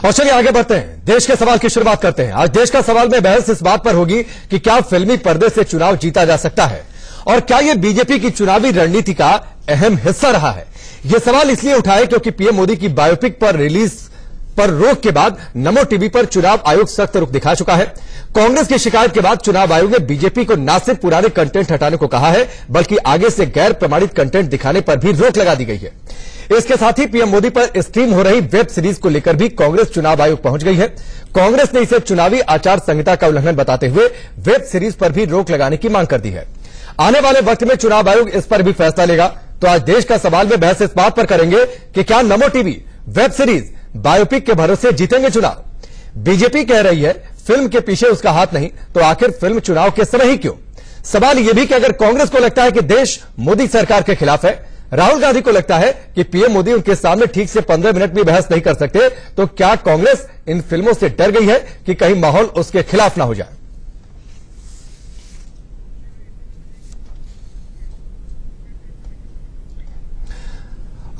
और चलिए आगे बढ़ते हैं, देश के सवाल की शुरुआत करते हैं। आज देश का सवाल में बहस इस बात पर होगी कि क्या फिल्मी पर्दे से चुनाव जीता जा सकता है और क्या यह बीजेपी की चुनावी रणनीति का अहम हिस्सा रहा है। यह सवाल इसलिए उठा है क्योंकि पीएम मोदी की बायोपिक पर रिलीज पर रोक के बाद नमो टीवी पर चुनाव आयोग सख्त रुख दिखा चुका है। कांग्रेस की शिकायत के बाद चुनाव आयोग ने बीजेपी को न सिर्फ पुराने कंटेंट हटाने को कहा है बल्कि आगे से गैर प्रमाणित कंटेंट दिखाने पर भी रोक लगा दी गई है। इसके साथ ही पीएम मोदी पर स्ट्रीम हो रही वेब सीरीज को लेकर भी कांग्रेस चुनाव आयोग पहुंच गई है। कांग्रेस ने इसे चुनावी आचार संहिता का उल्लंघन बताते हुए वेब सीरीज पर भी रोक लगाने की मांग कर दी है। आने वाले वक्त में चुनाव आयोग इस पर भी फैसला लेगा। तो आज देश का सवाल में बहस इस बात पर करेंगे कि क्या नमो टीवी वेब सीरीज बायोपिक के भरोसे जीतेंगे चुनाव। बीजेपी कह रही है फिल्म के पीछे उसका हाथ नहीं, तो आखिर फिल्म चुनाव के समय ही क्यों। सवाल यह भी कि अगर कांग्रेस को लगता है कि देश मोदी सरकार के खिलाफ है, राहुल गांधी को लगता है कि पीएम मोदी उनके सामने ठीक से 15 मिनट भी बहस नहीं कर सकते, तो क्या कांग्रेस इन फिल्मों से डर गई है कि कहीं माहौल उसके खिलाफ ना हो जाए।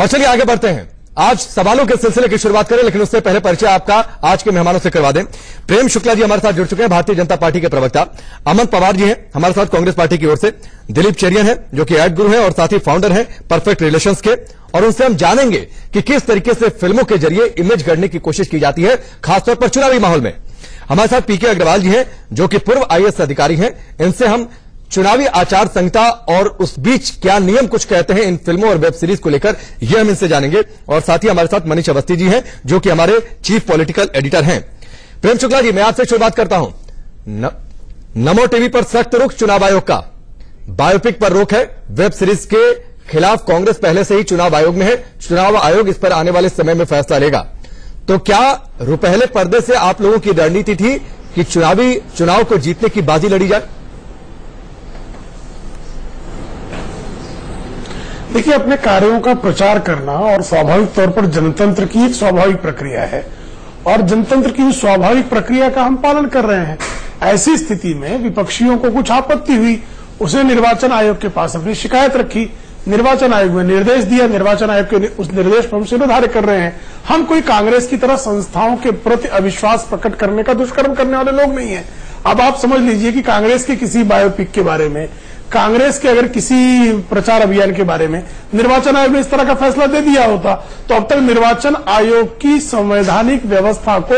और चलिए आगे बढ़ते हैं, आज सवालों के सिलसिले की शुरुआत करें, लेकिन उससे पहले परिचय आपका आज के मेहमानों से करवा दें। प्रेम शुक्ला जी हमारे साथ जुड़ चुके हैं, भारतीय जनता पार्टी के प्रवक्ता। अमन पवार जी हैं हमारे साथ कांग्रेस पार्टी की ओर से। दिलीप चेरियन है जो कि एड गुरु हैं और साथ ही फाउंडर हैं परफेक्ट रिलेशंस के, और उनसे हम जानेंगे कि किस तरीके से फिल्मों के जरिए इमेज गढ़ने की कोशिश की जाती है, खासतौर पर चुनावी माहौल में। हमारे साथ पीके अग्रवाल जी हैं जो कि पूर्व आईएएस अधिकारी हैं। इनसे हम चुनावी आचार संहिता और उस बीच क्या नियम कुछ कहते हैं इन फिल्मों और वेब सीरीज को लेकर, यह हम इनसे जानेंगे। और साथ ही हमारे साथ मनीष अवस्थी जी हैं जो कि हमारे चीफ पॉलिटिकल एडिटर हैं। प्रेम शुक्ला जी, मैं आपसे शुरुआत करता हूं। नमो टीवी पर सख्त रुख चुनाव आयोग का, बायोपिक पर रोक है, वेब सीरीज के खिलाफ कांग्रेस पहले से ही चुनाव आयोग में है। चुनाव आयोग इस पर आने वाले समय में फैसला लेगा। तो क्या रुपहले पर्दे से आप लोगों की रणनीति थी कि चुनाव को जीतने की बाजी लड़ी जाए? देखिए, अपने कार्यों का प्रचार करना और स्वाभाविक तौर पर जनतंत्र की एक स्वाभाविक प्रक्रिया है और जनतंत्र की उस स्वाभाविक प्रक्रिया का हम पालन कर रहे हैं। ऐसी स्थिति में विपक्षियों को कुछ आपत्ति हुई, उसने निर्वाचन आयोग के पास अपनी शिकायत रखी, निर्वाचन आयोग ने निर्देश दिया, निर्वाचन आयोग के उस निर्देश पर हम सिरोधार्य कर रहे हैं। हम कोई कांग्रेस की तरह संस्थाओं के प्रति अविश्वास प्रकट करने का दुष्कर्म करने वाले लोग नहीं है। अब आप समझ लीजिए कि कांग्रेस के किसी बायोपिक के बारे में, कांग्रेस के अगर किसी प्रचार अभियान के बारे में निर्वाचन आयोग ने इस तरह का फैसला दे दिया होता तो अब तक निर्वाचन आयोग की संवैधानिक व्यवस्था को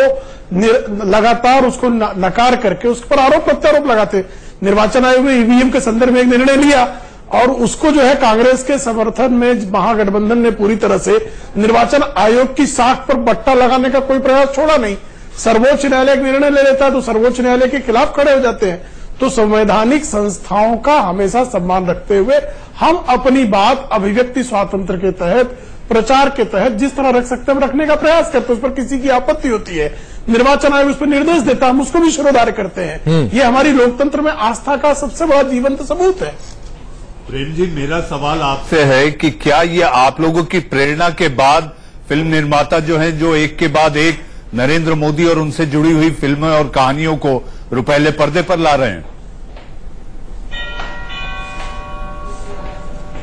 लगातार उसको नकार करके उस पर आरोप प्रत्यारोप लगाते। निर्वाचन आयोग ने ईवीएम के संदर्भ में एक निर्णय लिया और उसको जो है कांग्रेस के समर्थन में महागठबंधन ने पूरी तरह से निर्वाचन आयोग की साख पर बट्टा लगाने का कोई प्रयास छोड़ा नहीं। सर्वोच्च न्यायालय एक निर्णय ले लेता है तो सर्वोच्च न्यायालय के खिलाफ खड़े हो जाते हैं। तो संवैधानिक संस्थाओं का हमेशा सम्मान रखते हुए हम अपनी बात अभिव्यक्ति स्वातंत्र के तहत, प्रचार के तहत जिस तरह रख सकते हैं हम रखने का प्रयास करते हैं। उस पर किसी की आपत्ति होती है, निर्वाचन आयोग उस पर निर्देश देता है, हम उसको भी शिरोधार्य करते हैं। ये हमारी लोकतंत्र में आस्था का सबसे बड़ा जीवंत सबूत है। प्रेम जी, मेरा सवाल आपसे है कि क्या ये आप लोगों की प्रेरणा के बाद फिल्म निर्माता जो हैं, जो एक के बाद एक नरेंद्र मोदी और उनसे जुड़ी हुई फिल्में और कहानियों को रुपहले पर्दे पर ला रहे हैं?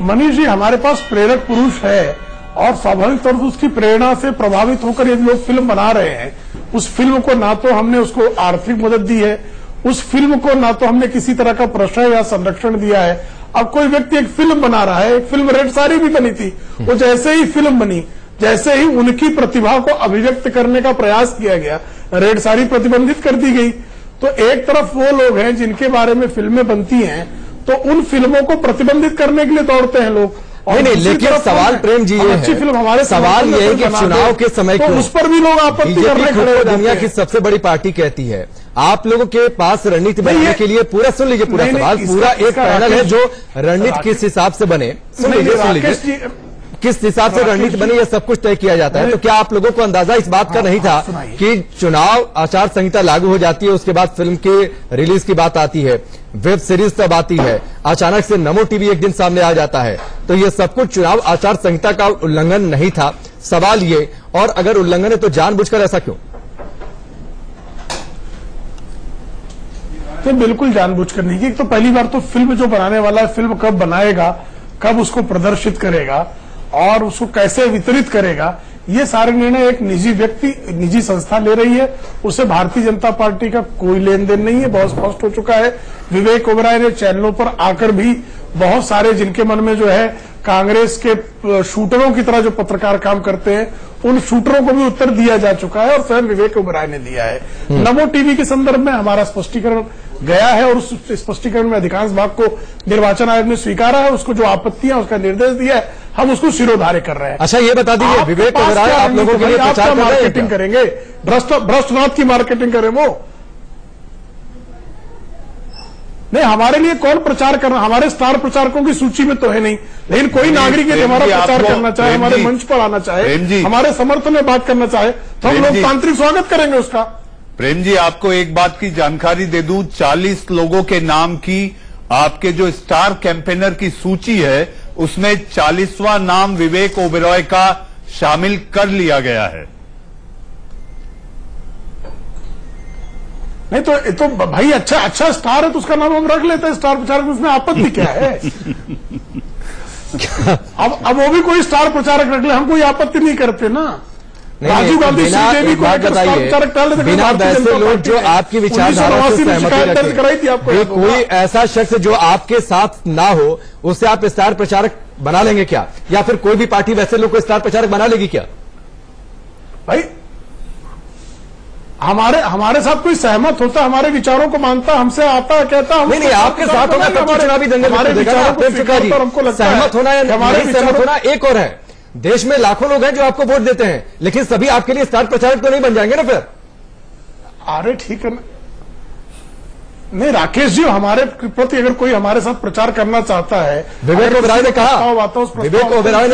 मनीष जी, हमारे पास प्रेरक पुरुष है और स्वाभाविक तौर से उसकी प्रेरणा से प्रभावित होकर यदि लोग फिल्म बना रहे हैं, उस फिल्म को ना तो हमने उसको आर्थिक मदद दी है, उस फिल्म को ना तो हमने किसी तरह का प्रश्रय या संरक्षण दिया है। अब कोई व्यक्ति एक फिल्म बना रहा है, एक फिल्म रेड साड़ी भी बनी थी, वो जैसे ही फिल्म बनी, जैसे ही उनकी प्रतिभा को अभिव्यक्त करने का प्रयास किया गया, रेड साड़ी प्रतिबंधित कर दी गई। तो एक तरफ वो लोग हैं जिनके बारे में फिल्में बनती हैं, तो उन फिल्मों को प्रतिबंधित करने के लिए दौड़ते हैं लोग। नहीं, लेकिन सवाल प्रेम जी, अच्छी फिल्म हमारे सवाल ये है कि चुनाव के समय तो उस पर भी लोग आपत्ति करने खड़े हो जाते हैं। दुनिया की सबसे बड़ी पार्टी कहती है, आप लोगों के पास रणनीति बनाने के लिए पूरा सुन लीजिए, पूरा सवाल, पूरा एक पैनल है जो रणनीति किस हिसाब से बने, सुन लीजिए किस हिसाब से रणनीति बनी, ये सब कुछ तय किया जाता है। तो क्या आप लोगों को अंदाजा इस बात का नहीं था कि चुनाव आचार संहिता लागू हो जाती है, उसके बाद फिल्म के रिलीज की बात आती है, वेब सीरीज तब आती है, अचानक से नमो टीवी एक दिन सामने आ जाता है, तो ये सब कुछ चुनाव आचार संहिता का उल्लंघन नहीं था? सवाल ये, और अगर उल्लंघन है तो जानबूझकर ऐसा क्यों? तो बिल्कुल जानबूझकर नहीं कि तो पहली बार तो फिल्म जो बनाने वाला है, फिल्म कब बनाएगा, कब उसको प्रदर्शित करेगा और उसको कैसे वितरित करेगा, ये सारे निर्णय एक निजी व्यक्ति, निजी संस्था ले रही है, उससे भारतीय जनता पार्टी का कोई लेन देन नहीं है, बहुत स्पष्ट हो चुका है। विवेक ओबराय ने चैनलों पर आकर भी बहुत सारे जिनके मन में जो है कांग्रेस के शूटरों की तरह जो पत्रकार काम करते हैं, उन शूटरों को भी उत्तर दिया जा चुका है और स्वयं विवेक ओबराय ने दिया है। नमो टीवी के संदर्भ में हमारा स्पष्टीकरण गया है और उस स्पष्टीकरण में अधिकांश भाग को निर्वाचन आयोग ने स्वीकारा है, उसको जो आपत्तियां उसका निर्देश दिया है, हम उसको शिरोधार्य कर रहे हैं। अच्छा, ये बता दीजिए, विवेक ओबराय आप लोगों के लिए प्रचार मार्केटिंग करेंगे, भ्रष्टनाथ की मार्केटिंग करे वो नहीं, हमारे लिए कौन प्रचार करना, हमारे स्टार प्रचारकों की सूची में तो है नहीं, लेकिन कोई नागरिक यदि हमारा प्रचार करना चाहे, हमारे मंच पर आना चाहे, हमारे समर्थन में बात करना चाहे, तो हम लोकतांत्रिक स्वागत करेंगे उसका। प्रेम जी, आपको एक बात की जानकारी दे दूं, 40 लोगों के नाम की आपके जो स्टार कैंपेनर की सूची है, उसमें 40वां नाम विवेक ओबराय का शामिल कर लिया गया है। नहीं तो भाई अच्छा स्टार है तो उसका नाम हम रख लेते हैं स्टार प्रचारक, उसमें आपत्ति क्या है? अब वो भी कोई स्टार प्रचारक रख ले, हम कोई आपत्ति नहीं करते ना। राजीव गांधी श्रीदेवी को स्टार प्रचारक डाल देते, बिना वैसे लोग जो आपकी विचारधारा से सहमति कराई थी आपको, कोई ऐसा शख्स जो आपके साथ ना हो उससे आप स्टार प्रचारक बना लेंगे क्या? या फिर कोई भी पार्टी वैसे लोग को स्टार प्रचारक बना लेगी क्या? भाई हमारे साथ कोई सहमत होता, हमारे विचारों को मानता, हमसे आता, कहता, नहीं आपके साथ होना तो चुनावी दंगल में सहमत होना या हमारे सहमत होना एक और है। देश में लाखों लोग हैं जो आपको वोट देते हैं, लेकिन सभी आपके लिए स्टार प्रचारक तो नहीं बन जाएंगे ना फिर। अरे ठीक है ना, नहीं राकेश जी, हमारे प्रति अगर कोई हमारे साथ प्रचार करना चाहता है, विवेक ओबराय ने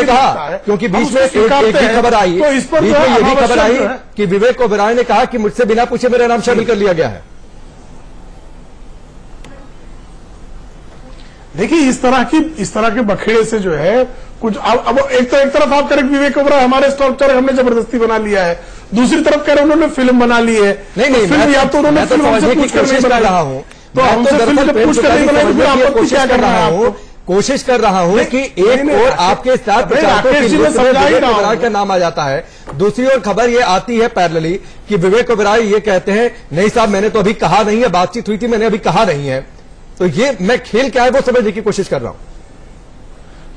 कहा, क्योंकि बीच में एक भी खबर आई, तो इस पर ये भी खबर आई कि विवेक ओबराय ने कहा कि मुझसे बिना पूछे मेरा नाम शामिल कर लिया गया है। देखिए इस तरह के बखेड़े से जो है कुछ अब एक तरफ आप करें विवेक ओबराय हमारे स्टार प्रचारक हमने जबरदस्ती बना लिया है, दूसरी तरफ कह रहे उन्होंने फिल्म बना ली है। नहीं फिल्म या तो उन्होंने फिल्म हमसे पूछ कर नहीं बनाई, रहा हूँ तो हमसे फिल्म पूछ कर नहीं बनाई, फिर आपत्ति क्या कर रहा है? कोशिश कर रहा हूं कि एक और आपके स्टार प्रचारकों की लिस्ट में विवेक ओबराय का नाम आ जाता है, दूसरी ओर खबर ये आती है पैरेलली कि विवेक ओबराय ये कहते हैं नहीं साहब मैंने तो अभी कहा नहीं है, बातचीत हुई थी मैंने अभी कहा नहीं है। तो ये मैं खेल क्या है वो समझने की कोशिश कर रहा हूं।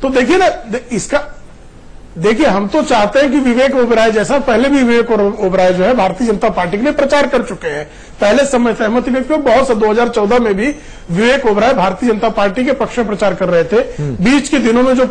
तो देखिए ना, इसका देखिए हम तो चाहते हैं कि विवेक ओबराय जैसा, पहले भी विवेक ओबराय जो है भारतीय जनता पार्टी के लिए प्रचार कर चुके हैं, पहले समय सहमति व्यक्त हुई बहुत से 2014 में भी विवेक ओबराय भारतीय जनता पार्टी के पक्ष में प्रचार कर रहे थे। बीच के दिनों में जो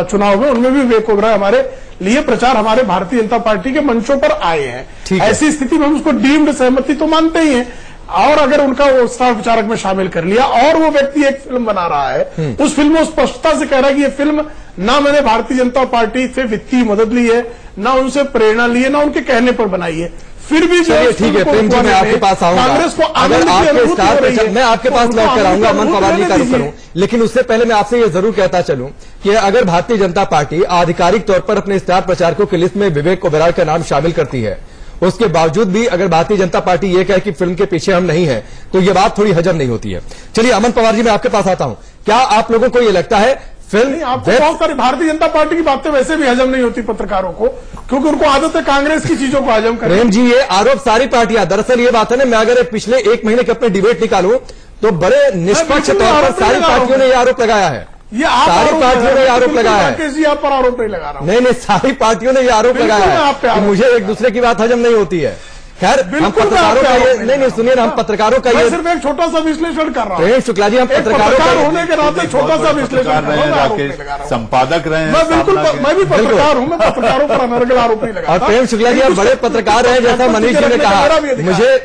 चुनाव हुए उनमें भी विवेक ओबराय हमारे लिए प्रचार हमारे भारतीय जनता पार्टी के मंचों पर आए हैं। ऐसी स्थिति में हम उसको डीम्ड सहमति तो मानते ही हैं, और अगर उनका वो स्टार प्रचारक में शामिल कर लिया और वो व्यक्ति एक फिल्म बना रहा है, उस फिल्म में स्पष्टता से कह रहा है कि ये फिल्म ना मैंने भारतीय जनता पार्टी से वित्तीय मदद ली है, ना उनसे प्रेरणा ली है, ना उनके कहने पर बनाई है, फिर भी जो ठीक है प्रेम जी मैं आपके पास आऊंगा, कांग्रेस को अगर आपके स्टार प्रचारक मैं आपके पास लौट कर आऊंगा, अमन पवार जी का रुख करूं, लेकिन उससे पहले मैं आपसे ये जरूर कहता चलूं कि अगर भारतीय जनता पार्टी आधिकारिक तौर पर अपने स्टार प्रचारकों की लिस्ट में विवेक ओबराय का नाम शामिल करती है, उसके बावजूद भी अगर भारतीय जनता पार्टी ये कहे कि फिल्म के पीछे हम नहीं है, तो ये बात थोड़ी हजम नहीं होती है। चलिए अमन पवार जी मैं आपके पास आता हूं, क्या आप लोगों को ये लगता है फिल्म आपको बहुत सारी भारतीय जनता पार्टी की बातें वैसे भी हजम नहीं होती पत्रकारों को, क्योंकि उनको आदत है कांग्रेस की चीजों को हजम करने। प्रेम जी ये आरोप सारी पार्टियां, दरअसल ये बात है ना, मैं अगर पिछले एक महीने के अपने डिबेट निकालूं तो बड़े निष्पक्ष तौर पर सारी पार्टियों ने यह आरोप लगाया है, ये सारी पार्टियों ने यह आरोप लगाया है। जी आप पर आरोप नहीं लगा रहा हूं, नहीं सारी पार्टियों ने यह आरोप लगाया है कि मुझे एक दूसरे की बात हजम नहीं होती है। खैर हम पत्रकारों का ये नहीं सुनिए ना, हम पत्रकारों का ये सिर्फ एक छोटा सा विश्लेषण कर रहा हूं। शुक्ला जी हम पत्रकारों का होने के नाते छोटा सा विश्लेषण कर रहा हूं, संपादक रहे हैं, मैं बिल्कुल मैं भी पत्रकार हूं, मैं पत्रकारों पर अनर्गल आरोप नहीं लगाता। और प्रेम शुक्ला जी आप बड़े पत्रकार हैं, जैसा मनीष जी ने कहा,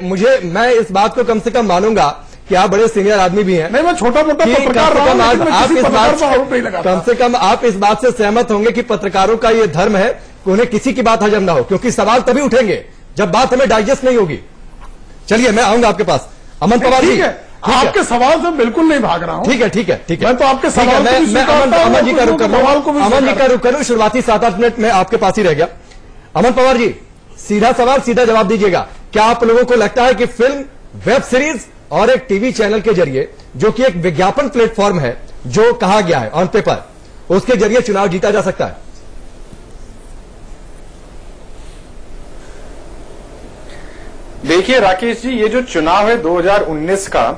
मुझे मैं इस बात को कम से कम मानूंगा कि आप बड़े सीनियर आदमी भी हैं। नहीं मैं छोटा मोटा पत्रकार रहा हूं, आप इस बात कम से कम आप इस बात से सहमत होंगे कि पत्रकारों का ये धर्म है कि उन्हें किसी की बात हजम ना हो, क्योंकि सवाल तभी उठेंगे जब बात हमें डाइजेस्ट नहीं होगी। चलिए मैं आऊंगा आपके पास अमन पवार जी, आपके सवाल से बिल्कुल नहीं भाग रहा हूं। ठीक है मैं तो आपके सवाल मैं अमन जी का रुख कर रहा हूं, अमन जी का रुख करूं, शुरुआती 7-8 मिनट में आपके पास ही रह गया। अमन पवार जी सीधा सवाल सीधा जवाब दीजिएगा, क्या आप लोगों को लगता है कि फिल्म, वेब सीरीज और एक टीवी चैनल के जरिए, जो कि एक विज्ञापन प्लेटफॉर्म है, जो कहा गया है ऑन पेपर, उसके जरिए चुनाव जीता जा सकता है? देखिए राकेश जी, ये जो चुनाव है 2019 का,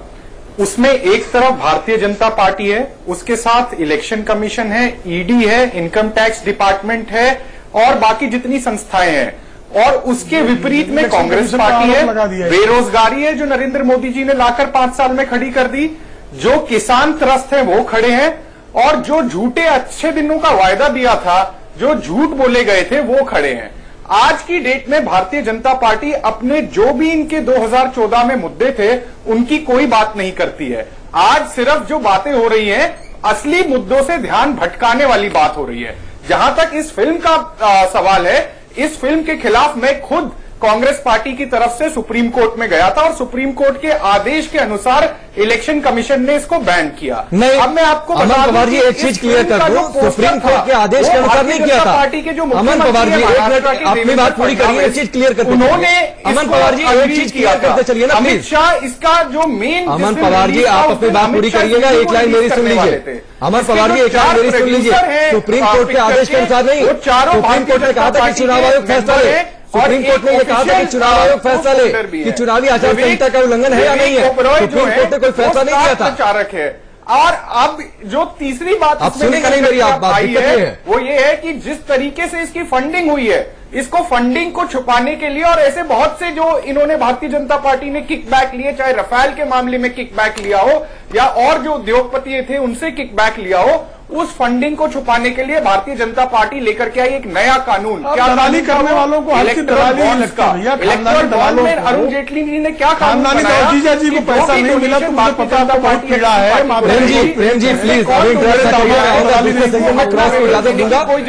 उसमें एक तरफ भारतीय जनता पार्टी है, उसके साथ इलेक्शन कमीशन है, ईडी है, इनकम टैक्स डिपार्टमेंट है और बाकी जितनी संस्थाएं हैं, और उसके विपरीत में कांग्रेस पार्टी है, बेरोजगारी है जो नरेंद्र मोदी जी ने लाकर 5 साल में खड़ी कर दी, जो किसान त्रस्त है वो खड़े हैं, और जो झूठे अच्छे दिनों का वायदा दिया था, जो झूठ बोले गए थे वो खड़े हैं। आज की डेट में भारतीय जनता पार्टी अपने जो भी इनके 2014 में मुद्दे थे उनकी कोई बात नहीं करती है। आज सिर्फ जो बातें हो रही हैं असली मुद्दों से ध्यान भटकाने वाली बात हो रही है। जहां तक इस फिल्म का सवाल है, इस फिल्म के खिलाफ मैं खुद कांग्रेस पार्टी की तरफ से सुप्रीम कोर्ट में गया था और सुप्रीम कोर्ट के आदेश के अनुसार इलेक्शन कमीशन ने इसको बैन किया। नहीं, अब मैं आपको अमन पवार जी एक चीज क्लियर कर दूं, सुप्रीम कोर्ट के आदेश के अनुसार नहीं किया था। पार्टी के जो अमन पवार जी अपनी बात पूरी करिए, एक चीज क्लियर करते उन्होंने अमन पवार जी एक चीज क्लियर करते चलिए ना अमित शाह इसका जो मेन अमन पवार जी आप अपनी बात पूरी करिएगा, एक लाइन मेरी सुन लीजिए। अमन पवार जी एक लाइन मेरी सुन लीजिए। सुप्रीम कोर्ट के आदेश के अनुसार नहीं, सुप्रीम कोर्ट ने कहा था कि चुनाव आयोग फैसला ले, सुप्रीम कोर्ट ने यह कहा था कि चुनाव आयोग फैसला ले कि चुनावी आचार संहिता का उल्लंघन है या नहीं है। सुप्रीम कोर्ट ने कोई फैसला नहीं किया था। प्रचारक है। और अब जो तीसरी बात आप सुनेंगे नहीं मेरी आप बात है वो ये है कि जिस तरीके से इसकी फंडिंग हुई है, इसको फंडिंग को छुपाने के लिए, और ऐसे बहुत से जो इन्होंने भारतीय जनता पार्टी ने किकबैक लिए, चाहे रफाल के मामले में किकबैक लिया हो या और जो उद्योगपति थे उनसे किकबैक लिया हो, उस फंडिंग को छुपाने के लिए भारतीय जनता पार्टी लेकर के आई एक नया कानून। क्या दलाली करने वालों को इलेक्टोरल बॉन्ड्स का, इलेक्टोरल बॉन्ड में अरुण जेटली जी ने क्या खानदानी जीजा जी को पैसा नहीं मिला तो मुझे पता है बहुत पीड़ा है। प्रेम जी प्लीज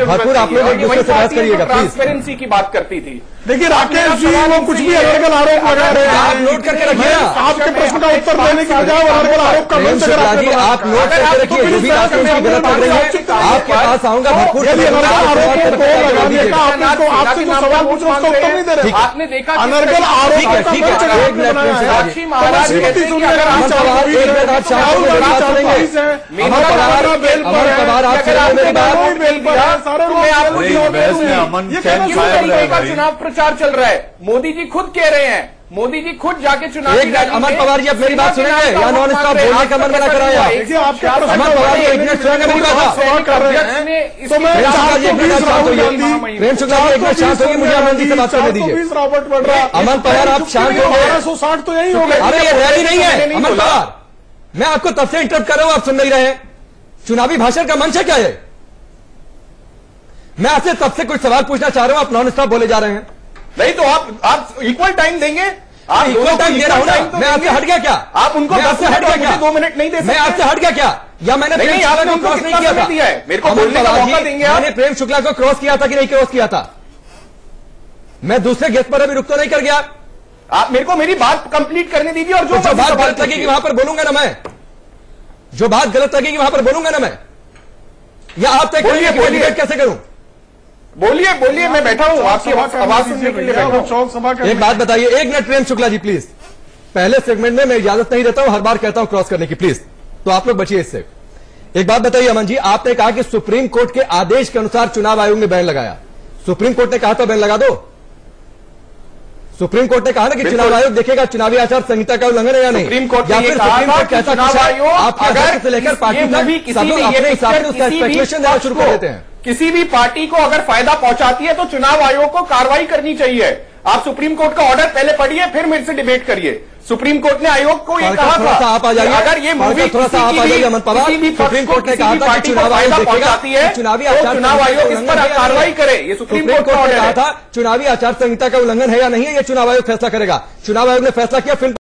भरपूर आप लोग एक दूसरे से बात करिएगा प्लीज। ट्रांसपेरेंसी की बात करती थी। देखिए राकेश जी वो कुछ भी अनर्गल आरोप लगा रहे हैं, आप नोट करके रखिए। आपके प्रश्न का उत्तर देने की बजाय अनर्गल आरोप का मंच अगर आप नोट करके रखिए, जो भी बात गलत कर रही है आपके पास आऊंगा भरपूर। अनर्गल आरोप को लगाने का आपसे जो सवाल पूछ रहा हूं उसका उत्तर नहीं दे रहे। आपने देखा अनर्गल आरोप का मंच साक्षी महाराज कहते हैं कि अगर आप चुनाव प्रचार चल रहा है, मोदी जी खुद कह रहे हैं, मोदी जी खुद जाके चुनाव। अमन पवार जी अब मेरी बात सुनेंगे या नॉन स्टॉप बोलने का मन बना कराया। अमन पवार जी एक मिनट सुनेंगे मेरी बात। प्रेम शुक्ला जी एक मिनट शांत होगी, मुझे अमन जी से बात करने दीजिए। अमन पवार आप शांत हो गए। 1260 तो यही हो गया। अरे ये रैली नहीं है अमन पवार, मैं आपको तब से इंटरप्ट कर रहा हूं, आप सुन नहीं रहे। चुनावी भाषण का मंच है क्या ये? मैं आपसे तब से कुछ सवाल पूछना चाह रहा हूं, आप नॉन स्टॉप बोले जा रहे हैं। नहीं तो आप इक्वल टाइम देंगे। आप इक्वल टाइम दे रहा हूं ना, मैं आपसे हट गया क्या? आप उनको आपसे हट गया क्या? 2 मिनट नहीं दे सकते? मैं आपसे हट गया क्या? या मैंने प्रेम शुक्ला को क्रॉस नहीं किया था? मेरे को बोलने का मौका देंगे आप? मैंने प्रेम शुक्ला को क्रॉस किया था कि नहीं क्रॉस किया था? मैं दूसरे गेस्ट पर अभी रुक तो नहीं कर गया। आप मेरे को मेरी बात कंप्लीट करने दीजिए, और जो बात गलत लगेगी वहां पर बोलूंगा ना मैं, जो बात गलत लगेगी वहां पर बोलूंगा ना मैं, या आप तय करिए डिबेट कैसे करूं? बोलिए बोलिए, मैं बैठा हूं आपकी आवाज सुनने के लिए बैठा हूं। एक बात बताइए, एक मिनट प्रेम शुक्ला जी प्लीज। पहले सेगमेंट में मैं इजाजत नहीं देता हूं, हर बार कहता हूं क्रॉस करने की, प्लीज तो आप लोग बचिए इससे। एक बात बताइए अमन जी, आपने कहा कि सुप्रीम कोर्ट के आदेश के अनुसार चुनाव आयोग ने बैन लगाया। सुप्रीम कोर्ट ने कहा था बैन लगा दो। सुप्रीम कोर्ट ने कहा ना कि चुनाव आयोग देखेगा चुनावी आचार संहिता का उल्लंघन है या नहीं। सुप्रीम कोर्ट या फिर सुप्रीम कोर्ट कहता है आपके अध्यक्ष से लेकर पार्टी तक सब लोग अपने हिसाब से उसका स्पेकुलेशन देना शुरू कर देते हैं। किसी भी पार्टी को अगर फायदा पहुंचाती है तो चुनाव आयोग को कार्रवाई करनी चाहिए। आप सुप्रीम कोर्ट का ऑर्डर पहले पढ़िए, फिर मेरे से डिबेट करिए। सुप्रीम कोर्ट ने आयोग को यह कहा था, आप आ जाइए, अगर ये मूवी थोड़ा सा आप आ जाइए अमन पवार। सुप्रीम कोर्ट ने कहा था कि चुनाव आयोग पहुंचाती है, चुनाव आयोग इस पर कार्रवाई करे। ये सुप्रीम कोर्ट का ऑर्डर कहा था चुनावी आचार संहिता का उल्लंघन है या नहीं है, ये चुनाव आयोग फैसला करेगा। चुनाव आयोग ने फैसला किया, फिर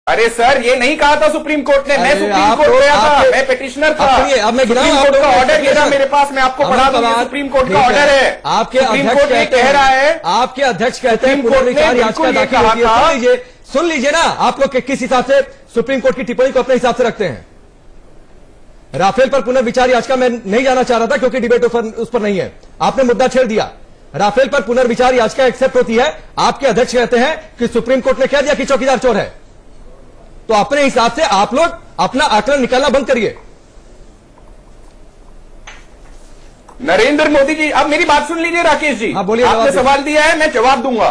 अरे सर ये नहीं कहा था सुप्रीम कोर्ट ने, मैं सुप्रीम कोर्ट गया था, मैं पिटिशनर था। अब मैं सुप्रीम कोर्ट का ऑर्डर गिरा मेरे पास, मैं आपको पढ़ा दूंगा। सुप्रीम कोर्ट का ऑर्डर है, आपके सुप्रीम कोर्ट ये कह रहा है, आपके अध्यक्ष कहते हैं पुनर्विचार याचिका दाखिल होती है। सुन लीजिए ना, आप लोग किस हिसाब से सुप्रीम कोर्ट की टिप्पणी को अपने हिसाब से रखते हैं। राफेल पर पुनर्विचार याचिका मैं नहीं जाना चाह रहा था क्योंकि डिबेट उस पर नहीं है, आपने मुद्दा छेड़ दिया। राफेल पर पुनर्विचार याचिका एक्सेप्ट होती है, आपके अध्यक्ष कहते हैं कि सुप्रीम कोर्ट ने कह दिया कि चौकीदार चोर है, तो अपने हिसाब से आप लोग अपना आकलन निकालना बंद करिए। नरेंद्र मोदी जी, अब मेरी बात सुन लीजिए राकेश जी। हाँ बोलिए। आपने सवाल दिया है, मैं जवाब दूंगा।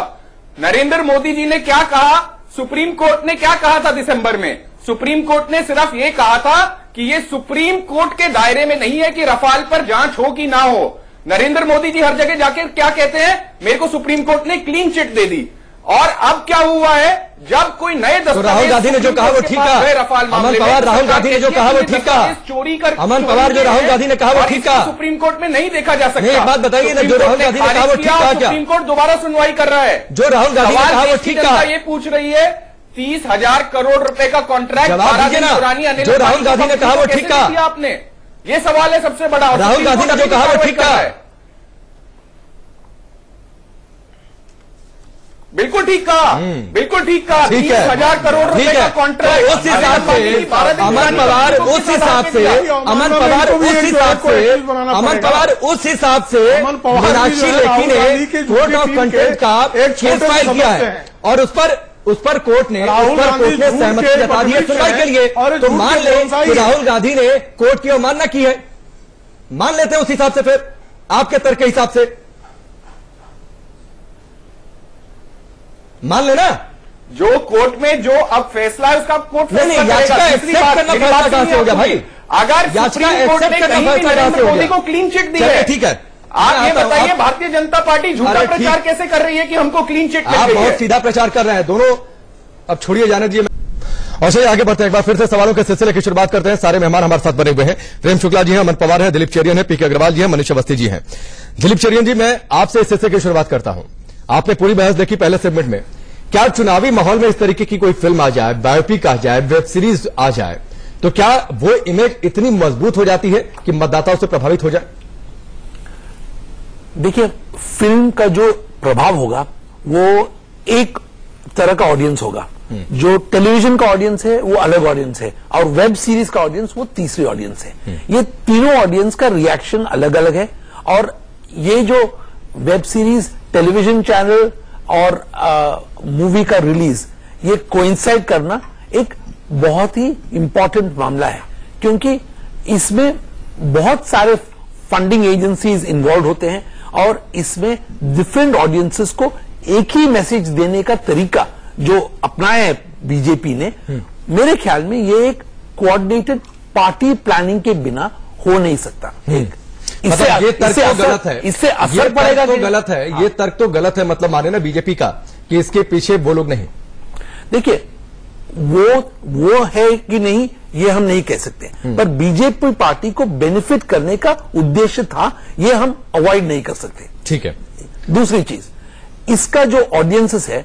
नरेंद्र मोदी जी ने क्या कहा, सुप्रीम कोर्ट ने क्या कहा था दिसंबर में? सुप्रीम कोर्ट ने सिर्फ ये कहा था कि ये सुप्रीम कोर्ट के दायरे में नहीं है कि रफाल पर जांच हो कि ना हो। नरेंद्र मोदी जी हर जगह जाके क्या कहते हैं, मेरे को सुप्रीम कोर्ट ने क्लीन चिट दे दी। और अब क्या हुआ है, जब कोई नए दस्तावेज, राहुल गांधी ने जो कहा वो ठीक कहा, अमन पवार राहुल गांधी ने जो कहा वो ठीक कहा, चोरी कर अमन पवार जो राहुल गांधी ने कहा वो ठीक कहा, सुप्रीम कोर्ट में नहीं देखा जा सकता। एक बात बताइए ना, जो राहुल गांधी ने कहा वो ठीक कहा क्या? सुप्रीम कोर्ट दोबारा सुनवाई कर रहा है। जो राहुल गांधी ने कहा वो ठीक कहा। ये पूछ रही है 30,000 करोड़ रुपए का कॉन्ट्रैक्ट जो राहुल गांधी ने कहा वो ठीक कहा आपने, ये सवाल है सबसे बड़ा। राहुल गांधी ने जो कहा वो ठीक कहा, बिल्कुल ठीक कहा, बिल्कुल ठीक कहा। 30,000 करोड़ रुपए का कॉन्ट्रैक्ट, उस हिसाब से अमन पवार उस हिसाब से अमन पवार उस हिसाब से अमन पवार उस हिसाब से मीनाक्षी लेखी ने कोर्ट ऑफ कंटेम्प्ट का केस फाइल किया है और उस पर कोर्ट ने सहमति जता दी है सुनवाई के लिए। तो मान ले कि राहुल गांधी ने कोर्ट की अवमानना की है, मान लेते हैं उस हिसाब से, फिर आपके तर्क के हिसाब से मान लेना। जो कोर्ट में जो अब फैसला है उसका कोर्ट नहीं, याचिका एक्सेप्ट करना फैसला कहां से हो गया भाई? अगर सुप्रीम कोर्ट ने कहीं भी नरेंद्र मोदी को क्लीन चिट दी है, ठीक है, आप ये बताइए भारतीय जनता पार्टी झूठा प्रचार कैसे कर रही है कि हमको क्लीन चिट मिल गई है? आप बहुत सीधा प्रचार कर रहे हैं दोनों, अब छोड़िए, जाने दीजिए। और चलिए आगे बढ़ते हैं, एक बार फिर से सवालों के सिलसिले की शुरुआत करते हैं। सारे मेहमान हमारे साथ बने हुए हैं। प्रेम शुक्ला जी हैं, अमन पवार है, दिलीप चेरियन है, पीके अग्रवाल जी हैं, मनीष अवस्थी जी हैं। दिलीप चेरियन जी, मैं आपसे इस सिलसिले की शुरुआत करता हूं। आपने पूरी बहस देखी पहले सेगमेंट में। क्या चुनावी माहौल में इस तरीके की कोई फिल्म आ जाए, बायोपिक आ जाए, वेब सीरीज आ जाए, तो क्या वो इमेज इतनी मजबूत हो जाती है कि मतदाताओं से प्रभावित हो जाए? देखिए, फिल्म का जो प्रभाव होगा वो एक तरह का ऑडियंस होगा। जो टेलीविजन का ऑडियंस है वो अलग ऑडियंस है, और वेब सीरीज का ऑडियंस वो तीसरी ऑडियंस है। ये तीनों ऑडियंस का रिएक्शन अलग अलग है। और ये जो वेब सीरीज, टेलीविजन चैनल और मूवी का रिलीज, ये कोइंसाइड करना एक बहुत ही इंपॉर्टेंट मामला है, क्योंकि इसमें बहुत सारे फंडिंग एजेंसीज इन्वॉल्व होते हैं और इसमें डिफरेंट ऑडियंसेस को एक ही मैसेज देने का तरीका जो अपनाया है बीजेपी ने, मेरे ख्याल में ये एक कोऑर्डिनेटेड पार्टी प्लानिंग के बिना हो नहीं सकता। इससे ये तर्क तो गलत है, इससे असर पड़ेगा तो गलत है, ये तर्क तो गलत है, मतलब माने ना बीजेपी का कि इसके पीछे वो लोग नहीं। देखिए, वो है कि नहीं ये हम नहीं कह सकते, पर बीजेपी पार्टी को बेनिफिट करने का उद्देश्य था, ये हम अवॉइड नहीं कर सकते। ठीक है। दूसरी चीज, इसका जो ऑडियंसेस है,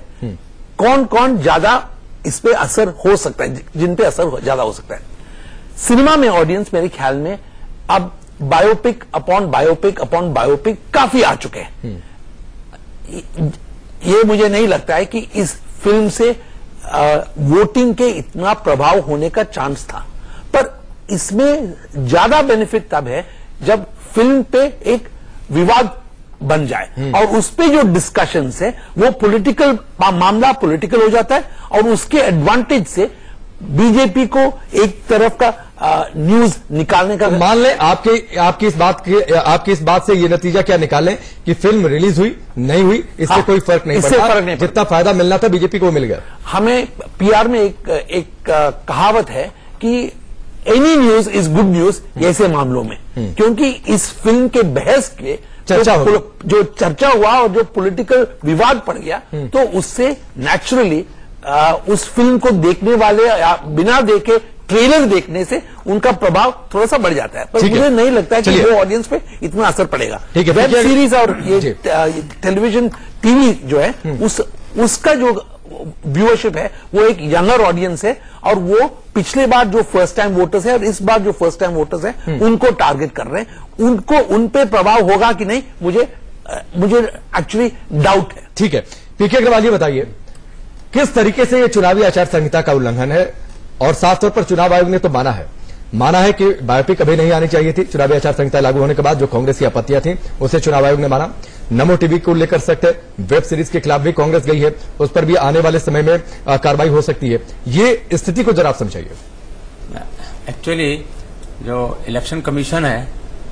कौन कौन ज्यादा इस पे असर हो सकता है, जिन पे असर ज्यादा हो सकता है। सिनेमा में ऑडियंस मेरे ख्याल में अब biopic upon biopic upon biopic काफी आ चुके हैं। ये मुझे नहीं लगता है कि इस फिल्म से वोटिंग के इतना प्रभाव होने का चांस था, पर इसमें ज्यादा बेनिफिट तब है जब फिल्म पे एक विवाद बन जाए और उस पे जो डिस्कशंस है वो पॉलिटिकल मामला पॉलिटिकल हो जाता है, और उसके एडवांटेज से बीजेपी को एक तरफ का न्यूज निकालने का। मान लें आपकी इस बात से ये नतीजा क्या निकालें कि फिल्म रिलीज हुई नहीं हुई, इससे कोई फर्क नहीं पड़ता, जितना फायदा मिलना था बीजेपी को मिल गया। हमें पीआर में एक कहावत है कि any news is good news ऐसे मामलों में, क्योंकि इस फिल्म के बहस के जो चर्चा हुआ और जो पॉलिटिकल विवाद पड़ गया, तो उससे नेचुरली उस फिल्म को देखने वाले बिना देखे ट्रेलर देखने से उनका प्रभाव थोड़ा सा बढ़ जाता है, पर मुझे नहीं लगता कि वो ऑडियंस पे इतना असर पड़ेगा। वेब सीरीज और ये टेलीविजन टीवी जो है उसका जो व्यूअरशिप है वो एक यंगर ऑडियंस है, और वो पिछले बार जो फर्स्ट टाइम वोटर्स है और इस बार जो फर्स्ट टाइम वोटर्स है उनको टारगेट कर रहे हैं। उनको उन पे प्रभाव होगा कि नहीं, मुझे एक्चुअली डाउट है। ठीक है, पीके अग्रवाल जी बताइए, किस तरीके से ये चुनावी आचार संहिता का उल्लंघन है? और साफ तौर पर चुनाव आयोग ने तो माना है कि बायोपिक कभी नहीं आनी चाहिए थी। चुनावी आचार संहिता लागू होने के बाद जो कांग्रेस की आपत्तियां थी उसे चुनाव आयोग ने माना। नमो टीवी को लेकर सकते, वेब सीरीज के खिलाफ भी कांग्रेस गई है, उस पर भी आने वाले समय में कार्रवाई हो सकती है। ये स्थिति को जरा आप समझाइए। एक्चुअली जो इलेक्शन कमीशन है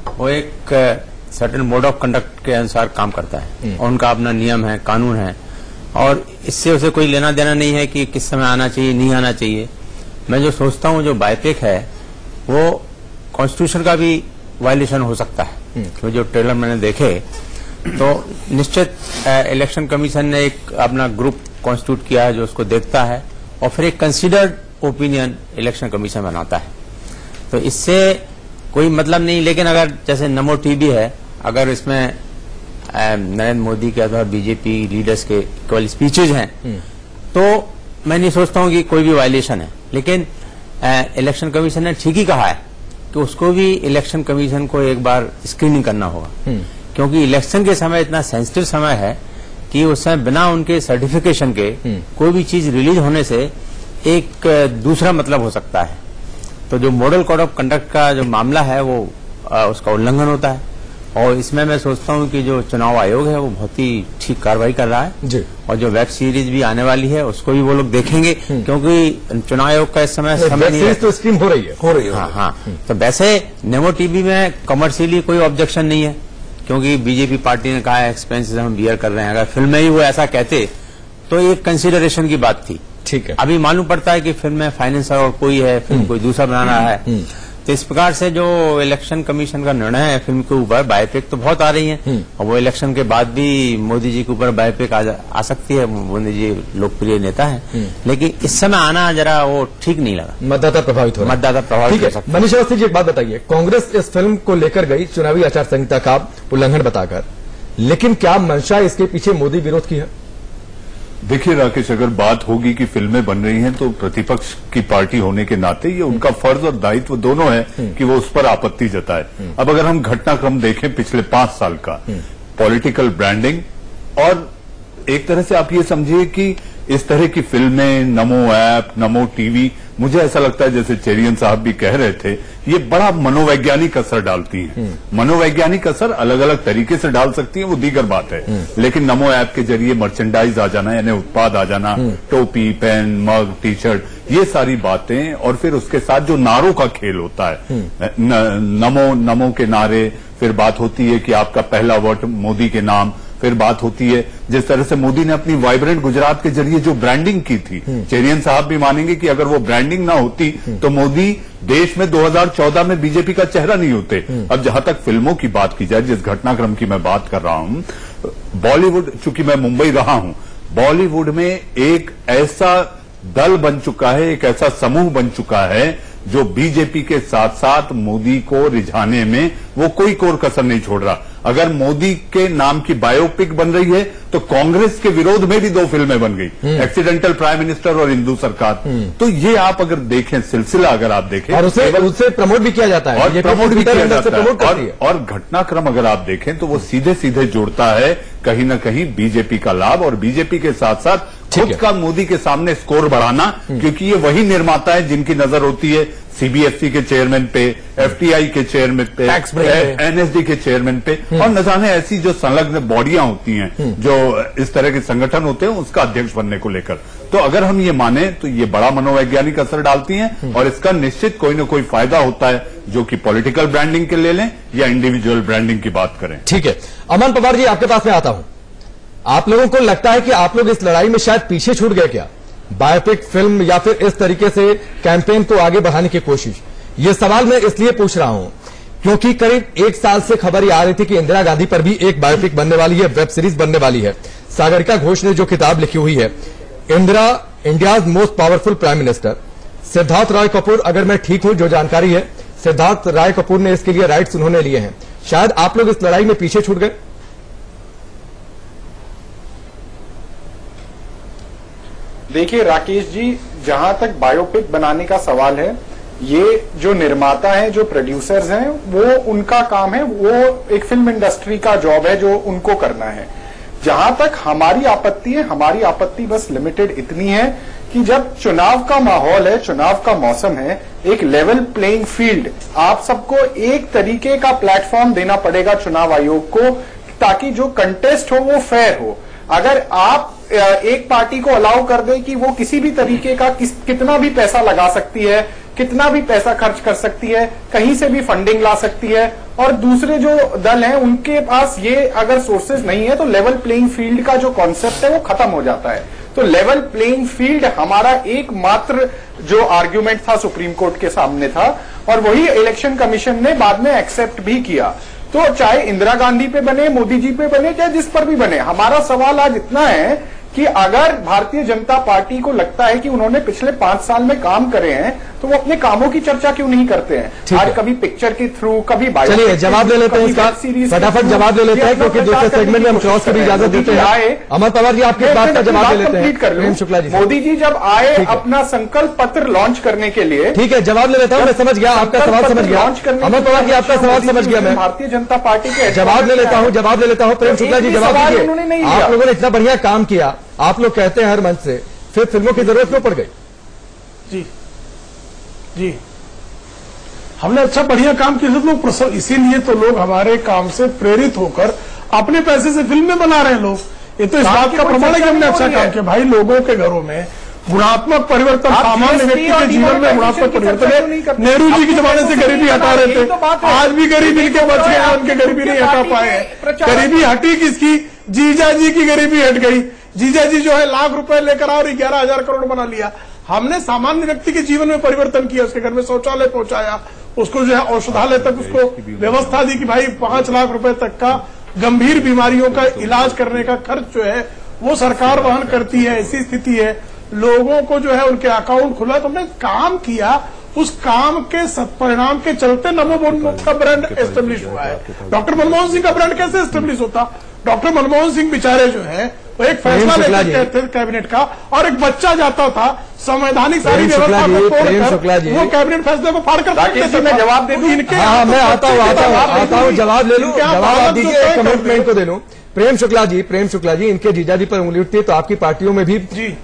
वो एक सर्टेन मोड ऑफ कंडक्ट के अनुसार काम करता है, और उनका अपना नियम है, कानून है, और इससे उसे कोई लेना देना नहीं है कि किस समय आना चाहिए नहीं आना चाहिए। मैं जो सोचता हूँ जो बायोपिक है वो कॉन्स्टिट्यूशन का भी वायलेशन हो सकता है। तो जो ट्रेलर मैंने देखे तो निश्चित इलेक्शन कमीशन ने एक अपना ग्रुप कॉन्स्टिट्यूट किया है जो उसको देखता है और फिर एक कंसीडर्ड ओपिनियन इलेक्शन कमीशन बनाता है। तो इससे कोई मतलब नहीं, लेकिन अगर जैसे नमो टीवी है, अगर इसमें नरेंद्र मोदी के अथवा बीजेपी लीडर्स के केवल स्पीचेज हैं तो मैं नहीं सोचता हूं कि कोई भी वायलेशन है। लेकिन इलेक्शन कमीशन ने ठीक ही कहा है कि उसको भी इलेक्शन कमीशन को एक बार स्क्रीनिंग करना होगा, क्योंकि इलेक्शन के समय इतना सेंसिटिव समय है कि उस समय बिना उनके सर्टिफिकेशन के कोई भी चीज रिलीज होने से एक दूसरा मतलब हो सकता है। तो जो मॉडल कोड ऑफ कंडक्ट का जो मामला है वो उसका उल्लंघन होता है और इसमें मैं सोचता हूं कि जो चुनाव आयोग है वो बहुत ही ठीक कार्रवाई कर रहा है जी। और जो वेब सीरीज भी आने वाली है उसको भी वो लोग देखेंगे, क्योंकि चुनाव आयोग का इस समय नहीं है। तो स्ट्रीम हो रही है हाँ। तो वैसे नेमो टीवी में कमर्शियली कोई ऑब्जेक्शन नहीं है, क्योंकि बीजेपी पार्टी ने कहा है एक्सपेंसेस हम बियर कर रहे हैं। अगर फिल्म में ही वो ऐसा कहते तो एक कंसिडरेशन की बात थी। ठीक है, अभी मालूम पड़ता है कि फिल्म में फाइनेंसर और कोई है, फिल्म कोई दूसरा बनाना है। तो इस प्रकार से जो इलेक्शन कमीशन का निर्णय है फिल्म के ऊपर, बायोपिक तो बहुत आ रही है और वो इलेक्शन के बाद भी मोदी जी के ऊपर बायोपिक आ सकती है। मोदी जी लोकप्रिय नेता है, लेकिन इस समय आना जरा वो ठीक नहीं लगा। मतदाता प्रभावित हो, मतदाता प्रभावित हो सकता है। मनीष अवस्थी जी एक बात बताइए, कांग्रेस इस फिल्म को लेकर गई चुनावी आचार संहिता का उल्लंघन बताकर, लेकिन क्या मंशा इसके पीछे मोदी विरोध की है? देखिए राकेश, अगर बात होगी कि फिल्में बन रही हैं तो प्रतिपक्ष की पार्टी होने के नाते ये उनका फर्ज और दायित्व दोनों है कि वो उस पर आपत्ति जताए। अब अगर हम घटनाक्रम देखें पिछले 5 साल का, पॉलिटिकल ब्रांडिंग और एक तरह से आप ये समझिए कि इस तरह की फिल्में, नमो ऐप, नमो टीवी, मुझे ऐसा लगता है जैसे चेरियन साहब भी कह रहे थे, ये बड़ा मनोवैज्ञानिक असर डालती हैं। मनोवैज्ञानिक असर अलग अलग तरीके से डाल सकती है, वो दीगर बात है। लेकिन नमो ऐप के जरिए मर्चेंडाइज आ जाना, यानी उत्पाद आ जाना, टोपी, पेन, मग, टी शर्ट, ये सारी बातें, और फिर उसके साथ जो नारों का खेल होता है, नमो के नारे, फिर बात होती है कि आपका पहला वोट मोदी के नाम, फिर बात होती है जिस तरह से मोदी ने अपनी वाइब्रेंट गुजरात के जरिए जो ब्रांडिंग की थी। चेरियन साहब भी मानेंगे कि अगर वो ब्रांडिंग ना होती तो मोदी देश में 2014 में बीजेपी का चेहरा नहीं होते। अब जहां तक फिल्मों की बात की जाए, जिस घटनाक्रम की मैं बात कर रहा हूं, बॉलीवुड, चूंकि मैं मुंबई रहा हूं, बॉलीवुड में एक ऐसा दल बन चुका है, एक ऐसा समूह बन चुका है जो बीजेपी के साथ साथ मोदी को रिझाने में वो कोई कोर कसर नहीं छोड़ रहा। अगर मोदी के नाम की बायोपिक बन रही है तो कांग्रेस के विरोध में भी 2 फिल्में बन गई, एक्सीडेंटल प्राइम मिनिस्टर और हिंदू सरकार। तो ये आप अगर देखें, सिलसिला अगर आप देखें, और उसे प्रमोट भी किया जाता है, और प्रमोट भी किया जाता है, और घटनाक्रम अगर आप देखें तो वो सीधे सीधे जोड़ता है कहीं ना कहीं बीजेपी का लाभ और बीजेपी के साथ साथ खुद का मोदी के सामने स्कोर बढ़ाना, क्योंकि ये वही निर्माता है जिनकी नजर होती है सीबीएसई के चेयरमैन पे, एफटीआई के चेयरमैन पे, एनएसडी के चेयरमैन पे, और न जाने ऐसी जो संलग्न बॉडियां होती हैं, जो इस तरह के संगठन होते हैं, उसका अध्यक्ष बनने को लेकर। तो अगर हम ये माने तो ये बड़ा मनोवैज्ञानिक असर डालती हैं और इसका निश्चित कोई न कोई फायदा होता है, जो कि पॉलिटिकल ब्रांडिंग के ले लें या इंडिविजुअल ब्रांडिंग की बात करें। ठीक है, अमन पवार जी आपके पास में आता हूं। आप लोगों को लगता है कि आप लोग इस लड़ाई में शायद पीछे छूट गए क्या? बायोपिक फिल्म या फिर इस तरीके से कैंपेन को आगे बढ़ाने की कोशिश? ये सवाल मैं इसलिए पूछ रहा हूं क्योंकि करीब 1 साल से खबर ये आ रही थी कि इंदिरा गांधी पर भी एक बायोपिक बनने वाली है, वेब सीरीज बनने वाली है। सागरिका घोष ने जो किताब लिखी हुई है, Indira India's most powerful prime minister. Siddharth Rai Kapoor, अगर मैं ठीक हूं, जो जानकारी है, सिद्धार्थ राय कपूर ने इसके लिए राइट्स उन्होंने लिए हैं। शायद आप लोग इस लड़ाई में पीछे छूट गए। देखिए राकेश जी, जहां तक बायोपिक बनाने का सवाल है, ये जो निर्माता हैं, जो प्रोड्यूसर्स हैं, वो उनका काम है, वो एक फिल्म इंडस्ट्री का जॉब है जो उनको करना है। जहां तक हमारी आपत्ति है, हमारी आपत्ति बस लिमिटेड इतनी है कि जब चुनाव का माहौल है, चुनाव का मौसम है, एक लेवल प्लेइंग फील्ड, आप सबको एक तरीके का प्लेटफॉर्म देना पड़ेगा चुनाव आयोग को, ताकि जो कंटेस्ट हो वो फेयर हो। अगर आप एक पार्टी को अलाउ कर दें कि वो किसी भी तरीके का कितना भी पैसा लगा सकती है, कितना भी पैसा खर्च कर सकती है, कहीं से भी फंडिंग ला सकती है, और दूसरे जो दल हैं उनके पास ये अगर सोर्सेज नहीं है तो लेवल प्लेइंग फील्ड का जो कॉन्सेप्ट है वो खत्म हो जाता है। तो लेवल प्लेइंग फील्ड हमारा एकमात्र जो आर्ग्यूमेंट था सुप्रीम कोर्ट के सामने था, और वही इलेक्शन कमीशन ने बाद में एक्सेप्ट भी किया। तो चाहे इंदिरा गांधी पे बने, मोदी जी पे बने, चाहे जिस पर भी बने, हमारा सवाल आज इतना है कि अगर भारतीय जनता पार्टी को लगता है कि उन्होंने पिछले 5 साल में काम करे हैं तो वो अपने कामों की चर्चा क्यों नहीं करते हैं। आज कभी पिक्चर के थ्रू, कभी चलिए जवाब ले लेते हैं इसका, फटाफट जवाब ले लेते हैं क्योंकि दूसरे सेगमेंट में हम क्रॉस की भी इजाजत देते हैं। अमर पवार जी आपकी बात का जवाब ले लेते हैं। प्रेम शुक्ला जी, मोदी जी जब आए अपना संकल्प पत्र लॉन्च करने के लिए, ठीक है जवाब ले लेता हूं, मैं समझ गया आपका सवाल, समझ गया अमर पवार जी आपका सवाल समझ गया मैं। भारतीय जनता पार्टी के जवाब ले लेता हूं, प्रेम शुक्ला जी जवाब दीजिए। आप लोगों ने इतना बढ़िया काम किया, आप लोग कहते हैं हर मंच से, फिर फिल्मों की जरूरत क्यों पड़ गई? जी हमने अच्छा बढ़िया काम किया लोग, इसीलिए तो लोग हमारे काम से प्रेरित होकर अपने पैसे से फिल्में बना रहे हैं लोग। ये तो इस बात का प्रमाण है कि हमने अच्छा काम किया। भाई लोगों के घरों में गुणात्मक परिवर्तन, सामान्य व्यक्ति के जीवन में गुणात्मक परिवर्तन है। नेहरू जी के जमाने से गरीबी हटा रहे थे, आज भी गरीबी इनके बच गए, उनके गरीबी नहीं हटा पाए। गरीबी हटी किसकी? जीजा जी की गरीबी हट गई। जीजा जी जो है लाख रुपए लेकर और 11,000 करोड़ बना लिया। हमने सामान्य व्यक्ति के जीवन में परिवर्तन किया, उसके घर में शौचालय पहुंचाया, उसको जो है औषधालय तक उसको व्यवस्था दी कि भाई 5 लाख रुपए तक का गंभीर बीमारियों का इलाज करने का खर्च जो है वो सरकार वहन करती है। ऐसी स्थिति है, लोगों को जो है उनके अकाउंट खुला, तो हमने काम किया। उस काम के सत्परिणाम के चलते नमो का ब्रांड एस्टेब्लिश हुआ है। डॉक्टर मनमोहन सिंह का ब्रांड कैसे एस्टेब्लिश होता? डॉक्टर मनमोहन सिंह बेचारे जो है वो एक फैसला लेते थे कैबिनेट का, और एक बच्चा जाता था संवैधानिक सारी व्यवस्था को तोड़कर वो कैबिनेट फैसले को फाड़ कर मैं जवाब दे दूं। मैं आता हूँ जवाब ले लूं, जवाब आप दीजिए, एक कमेंट को दे लूं। प्रेम शुक्ला जी, इनके जीजा जी पर उंगली उठती है तो आपकी पार्टियों में भी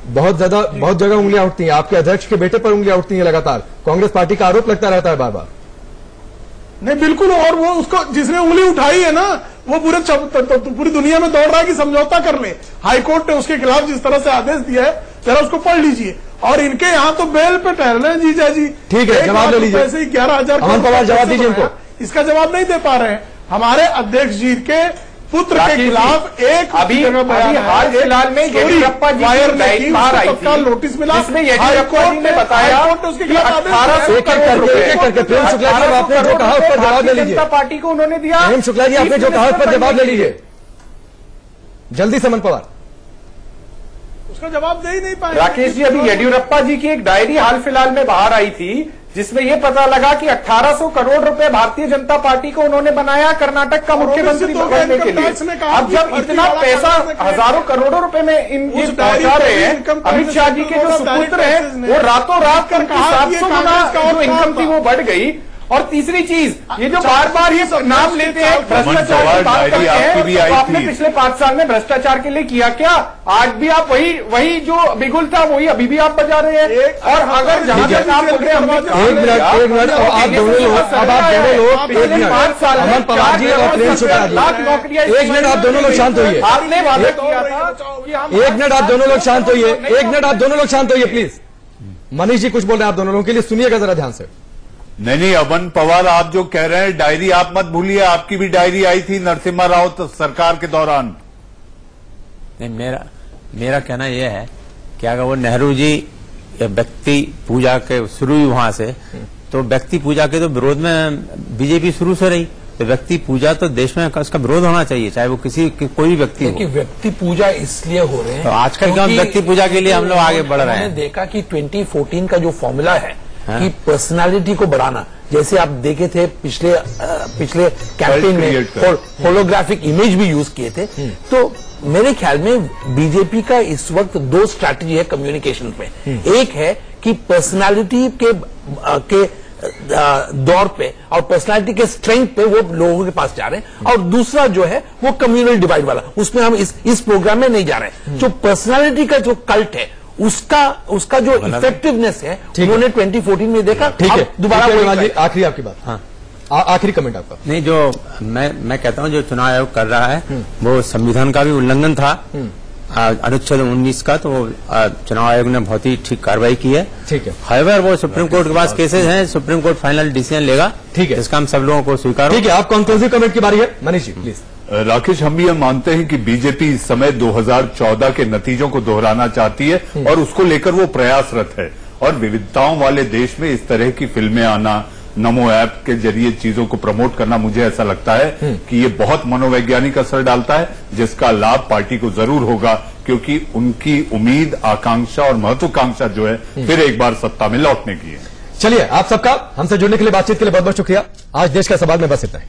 बहुत जगह उंगलियां उठती हैं। आपके अध्यक्ष के बेटे पर उंगलियां उठती हैं लगातार, कांग्रेस पार्टी का आरोप लगता रहता है बार बार। नहीं बिल्कुल, और वो उसको जिसने उंगली उठाई है ना वो पूरी दुनिया में दौड़ रहा है कि समझौता कर ले। हाईकोर्ट ने उसके खिलाफ जिस तरह से आदेश दिया है जरा उसको पढ़ लीजिए। और इनके यहाँ तो बेल पे टहल रहे हैं जीजा जी। ठीक है, जवाब ले लीजिए। पैसे 11,000 अमन पवार जवाब दीजिए इनको। इसका जवाब नहीं दे पा रहे हैं। हमारे अध्यक्ष जी के पुत्र के खिलाफ एक अभी हाल फिलहाल में येदियुरप्पा जी वायर तत्काल नोटिस मिला, इसमें येदियुरप्पा जी ने बताया उसके खिलाफ आदेश प्रेम शुक्ला जी आपने जो कहा उस पर जवाब ले लीजिए। जनता पार्टी को उन्होंने दिया। प्रेम शुक्ला जी आपने जो कहा उस पर जवाब ले लीजिए जल्दी से। अमन पवार उसका जवाब दे ही नहीं पाए। राकेश जी, अभी येदियुरप्पा जी की एक डायरी हाल फिलहाल में बाहर आई थी जिसमें यह पता लगा कि 1800 करोड़ रुपए भारतीय जनता पार्टी को उन्होंने बनाया कर्नाटक का मुख्यमंत्री बनने के लिए। अब जब इतना पैसा हजारों करोड़ों रुपए में इन पहुंचा रहे हैं, अमित शाह जी के जो सुपुत्र हैं वो रातों रात 700 गुना जो इनकम थी वो बढ़ गई। और तीसरी चीज, ये जो बार बार ये नाम लेते हैं भ्रष्टाचार की बात करते हैं, तो आपने पिछले 5 साल में भ्रष्टाचार के लिए किया क्या? आज भी आप वही जो बिगुल था वही अभी भी आप बजा रहे हैं। और अगर जहां तक आप बोल रहे हैं एक मिनट आप दोनों लोग पिछले 5 साल में 4 लाख नौकरियां, एक मिनट आप दोनों लोग शांत होइए। आपने वादा किया था कि हम, एक मिनट आप दोनों लोग शांत होइए, एक मिनट आप दोनों लोग शांत होइए प्लीज। मनीष जी कुछ बोल रहे हैं आप दोनों लोगों के लिए, सुनिएगा जरा ध्यान से। नहीं, अमन पवार आप जो कह रहे हैं डायरी आप मत भूलिए, आपकी भी डायरी आई थी नरसिम्हा राव सरकार के दौरान। नहीं, मेरा कहना यह है कि अगर वो नेहरू जी व्यक्ति पूजा के शुरू हुई वहां से, तो व्यक्ति पूजा के तो विरोध में बीजेपी शुरू से रही। तो व्यक्ति पूजा तो देश में उसका विरोध होना चाहिए, चाहे वो कोई भी व्यक्ति हो। व्यक्ति पूजा इसलिए हो रहे हैं तो आजकल का व्यक्ति पूजा के लिए हम लोग आगे बढ़ रहे हैं। देखा कि 2014 का जो फॉर्मूला है कि पर्सनालिटी को बढ़ाना, जैसे आप देखे थे पिछले कैंपेन में होलोग्राफिक इमेज भी यूज किए थे। तो मेरे ख्याल में बीजेपी का इस वक्त 2 स्ट्रैटेजी है कम्युनिकेशन पे। एक है कि पर्सनालिटी के दौर पे और पर्सनालिटी के स्ट्रेंथ पे वो लोगों के पास जा रहे हैं, और दूसरा जो है वो कम्युनल डिवाइड वाला, उसमें हम इस प्रोग्राम में नहीं जा रहे हैं। जो पर्सनालिटी का जो कल्ट है उसका जो इफेक्टिवनेस है उन्होंने 2014 में देखा। ठीक है, दोबारा आखिरी आपकी बात। हाँ, आखिरी कमेंट आपका। नहीं, जो मैं कहता हूं जो चुनाव आयोग कर रहा है वो संविधान का भी उल्लंघन था, अनुच्छेद 19 का, तो चुनाव आयोग ने बहुत ही ठीक कार्रवाई की है। ठीक है। हाउएवर वो सुप्रीम कोर्ट के पास केसेस हैं, सुप्रीम कोर्ट फाइनल डिसीजन लेगा। ठीक है, इसका हम सब लोगों को स्वीकार। ठीक है, आप कंक्लूसिव कमेंट की बारी है मनीष जी प्लीज। राकेश, हम ये मानते हैं कि बीजेपी इस समय 2014 के नतीजों को दोहराना चाहती है और उसको लेकर वो प्रयासरत है, और विविधताओं वाले देश में इस तरह की फिल्में आना, नमो ऐप के जरिए चीजों को प्रमोट करना, मुझे ऐसा लगता है कि ये बहुत मनोवैज्ञानिक असर डालता है, जिसका लाभ पार्टी को जरूर होगा, क्योंकि उनकी उम्मीद, आकांक्षा और महत्वाकांक्षा जो है फिर एक बार सत्ता में लौटने की है। चलिए, आप सबका हमसे जुड़ने के लिए, बातचीत के लिए बहुत बहुत शुक्रिया। आज देश का सवाल में बस इतना ही।